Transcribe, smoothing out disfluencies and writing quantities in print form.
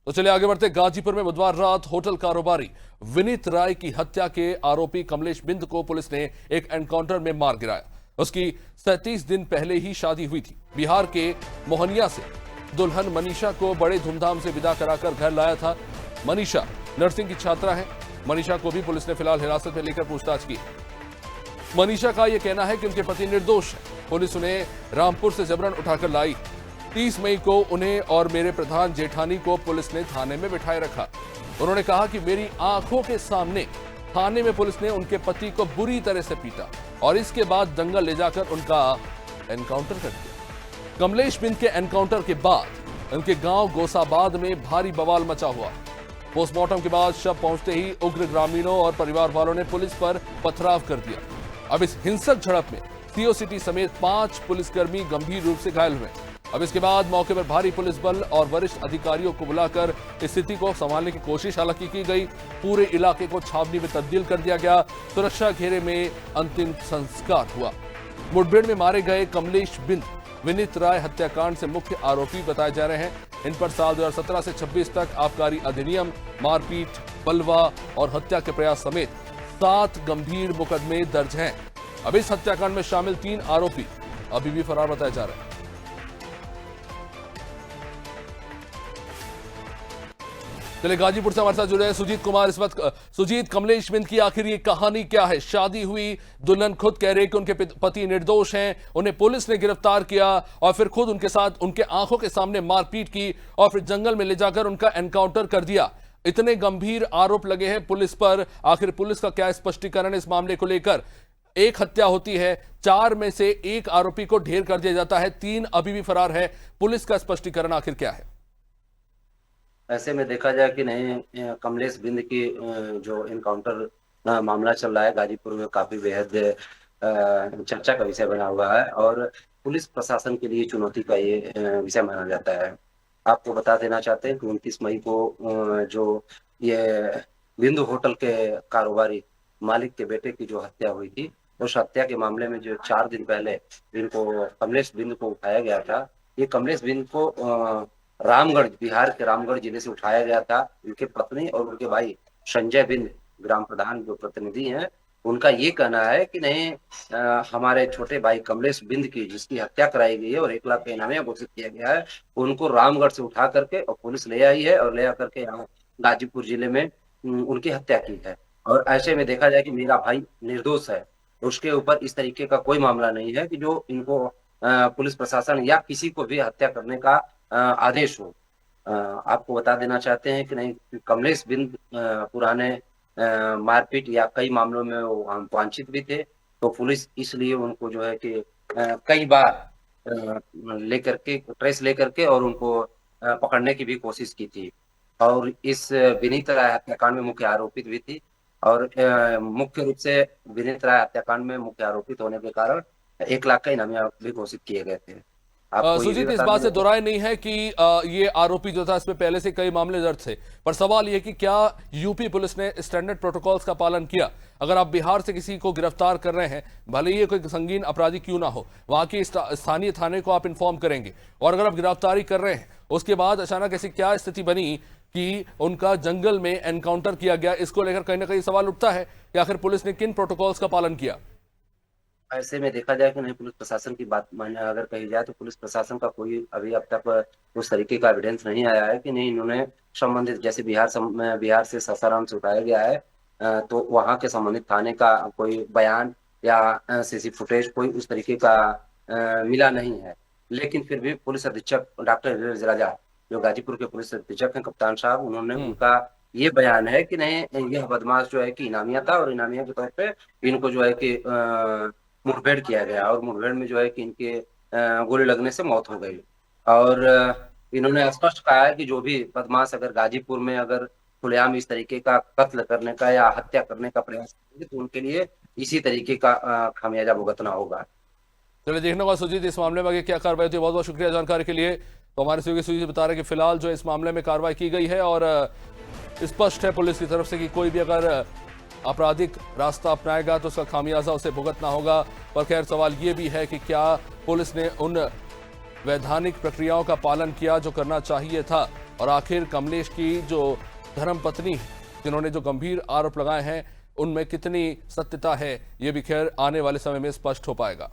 तो चलिए आगे बढ़ते। गाजीपुर में बुधवार रात होटल कारोबारी विनीत राय की हत्या के आरोपी कमलेश बिंद को पुलिस ने एक एनकाउंटर में मार गिराया। उसकी 37 दिन पहले ही शादी हुई थी। बिहार के मोहनिया से दुल्हन मनीषा को बड़े धूमधाम से विदा कराकर घर लाया था। मनीषा नर्सिंग की छात्रा है। मनीषा को भी पुलिस ने फिलहाल हिरासत में लेकर पूछताछ की। मनीषा का यह कहना है कि उनके पति निर्दोष है। पुलिस उन्हें रामपुर से जबरन उठाकर लाई। 30 मई को उन्हें और मेरे प्रधान जेठानी को पुलिस ने थाने में बिठाए रखा। उन्होंने कहा कि मेरी आंखों के सामने थाने में पुलिस ने उनके पति को बुरी तरह से पीटा और इसके बाद जंगल ले जाकर उनका एनकाउंटर कर दिया। कमलेश बिंद के एनकाउंटर के बाद उनके गांव गोसाबाद में भारी बवाल मचा हुआ। पोस्टमार्टम के बाद शव पहुंचते ही उग्र ग्रामीणों और परिवार वालों ने पुलिस पर पथराव कर दिया। अब इस हिंसक झड़प में सीओ सिटी समेत 5 पुलिसकर्मी गंभीर रूप से घायल हुए। अब इसके बाद मौके पर भारी पुलिस बल और वरिष्ठ अधिकारियों को बुलाकर स्थिति को संभालने की कोशिश हालांकि की गई। पूरे इलाके को छावनी में तब्दील कर दिया गया। सुरक्षा घेरे में अंतिम संस्कार हुआ। मुठभेड़ में मारे गए कमलेश बिंद विनीत राय हत्याकांड से मुख्य आरोपी बताए जा रहे हैं। इन पर साल 2017 से 26 तक आबकारी अधिनियम, मारपीट, बलवा और हत्या के प्रयास समेत 7 गंभीर मुकदमे दर्ज हैं। अब इस हत्याकांड में शामिल 3 आरोपी अभी भी फरार बताए जा रहे हैं। चलिए गाजीपुर से हमारे साथ जुड़े हैं सुजीत कुमार इस वक्त। सुजीत, कमलेश बिंद की आखिर ये कहानी क्या है? शादी हुई, दुल्हन खुद कह रही कि उनके पति निर्दोष हैं, उन्हें पुलिस ने गिरफ्तार किया और फिर खुद उनके साथ उनके आंखों के सामने मारपीट की और फिर जंगल में ले जाकर उनका एनकाउंटर कर दिया। इतने गंभीर आरोप लगे हैं पुलिस पर। आखिर पुलिस का क्या स्पष्टीकरण है इस मामले को लेकर? एक हत्या होती है, 4 में से 1 आरोपी को ढेर कर दिया जाता है, 3 अभी भी फरार है। पुलिस का स्पष्टीकरण आखिर क्या है? ऐसे में देखा जाए कि नहीं, कमलेश बिंद की जो इनकाउंटर मामला चल रहा है गाजीपुर में काफी बेहद चर्चा का विषय बना हुआ है और पुलिस प्रशासन के लिए चुनौती का ये विषय माना जाता है। आपको बता देना चाहते हैं कि 29 मई को जो ये बिंदु होटल के कारोबारी मालिक के बेटे की जो हत्या हुई थी, उस हत्या के मामले में जो 4 दिन पहले जिनको कमलेश बिंद को उठाया गया था, ये कमलेश बिंद को रामगढ़, बिहार के रामगढ़ जिले से उठाया गया था। उनके पत्नी और उनके भाई संजय बिंद, ग्राम प्रधान जो प्रतिनिधि हैं, उनका ये कहना है कि नहीं, हमारे छोटे भाई कमलेश बिंद की जिसकी हत्या कराई गई है और 1 लाख का इनामिया घोषित किया गया है, उनको रामगढ़ से उठा करके और पुलिस ले आई है और ले आकर के यहाँ गाजीपुर जिले में उनकी हत्या की है। और ऐसे में देखा जाए कि मेरा भाई निर्दोष है, उसके ऊपर इस तरीके का कोई मामला नहीं है कि जो इनको पुलिस प्रशासन या किसी को भी हत्या करने का आदेश हो। आपको बता देना चाहते हैं कि नहीं, कमलेश बिंद पुराने मारपीट या कई मामलों में वो वांछित भी थे, तो पुलिस इसलिए उनको जो है कि कई बार लेकर के ट्रेस लेकर के और उनको पकड़ने की भी कोशिश की थी और इस विनीत राय हत्याकांड में मुख्य आरोपित भी थी और मुख्य रूप से विनीत राय हत्याकांड में मुख्य आरोपित होने के कारण 1 लाख का इनामिया भी घोषित किए गए थे। आपको ये भी सुजीत, इस बता बात से दें दोराय नहीं है कि ये आरोपी जो था इसमें पहले से कई मामले दर्ज थे, पर सवाल ये कि क्या यूपी पुलिस ने स्टैंडर्ड प्रोटोकॉल्स का पालन किया? अगर आप बिहार से किसी को गिरफ्तार कर रहे हैं, भले ही ये कोई संगीन अपराधी क्यों ना हो, वहां की स्थानीय थाने को आप इन्फॉर्म करेंगे। और अगर आप गिरफ्तारी कर रहे हैं, उसके बाद अचानक ऐसी क्या स्थिति बनी कि उनका जंगल में एनकाउंटर किया गया? इसको लेकर कहीं ना कहीं सवाल उठता है कि आखिर पुलिस ने किन प्रोटोकॉल्स का पालन किया? ऐसे में देखा जाए कि नहीं, पुलिस प्रशासन की बात माने अगर कही जाए तो पुलिस प्रशासन का कोई अभी अब तक उस तरीके का एविडेंस नहीं आया है कि नहीं इन्होंने संबंधित, जैसे बिहार से सासाराम से उठाया गया है, तो वहां के संबंधित थाने का कोई बयान या सीसी फुटेज कोई उस तरीके का मिला नहीं है। लेकिन फिर भी पुलिस अधीक्षक डॉक्टर नीरज राजा, जो गाजीपुर के पुलिस अधीक्षक हैं, कप्तान साहब, उन्होंने उनका ये बयान है कि नहीं, यह बदमाश जो है कि इनामिया था और इनामिया के तौर पे इनको जो है कि मुठभेड़ किया गया और मुठभेड़ में जो है कि इनके गोली लगने से मौत हो गई। और इन्होंने स्पष्ट कहा है कि जो भी बदमाश अगर गाजीपुर में अगर खुलेआम इस तरीके का कत्ल करने का या हत्या करने का प्रयास करेंगे तो उनके लिए इसी तरीके का खामियाजा भुगतना होगा। चलिए देखने को सुजीत, इस मामले में आगे क्या कार्रवाई होती है। बहुत बहुत शुक्रिया जानकारी के लिए। तो हमारे सहयोगी सुजीत बता रहे हैं कि फिलहाल जो इस मामले में कार्रवाई की गई है और स्पष्ट है पुलिस की तरफ से कि कोई भी अगर आपराधिक रास्ता अपनाएगा तो उसका खामियाजा उसे भुगतना होगा। पर खैर सवाल ये भी है कि क्या पुलिस ने उन वैधानिक प्रक्रियाओं का पालन किया जो करना चाहिए था? और आखिर कमलेश की जो धर्मपत्नी जिन्होंने जो गंभीर आरोप लगाए हैं उनमें कितनी सत्यता है, ये भी खैर आने वाले समय में स्पष्ट हो पाएगा।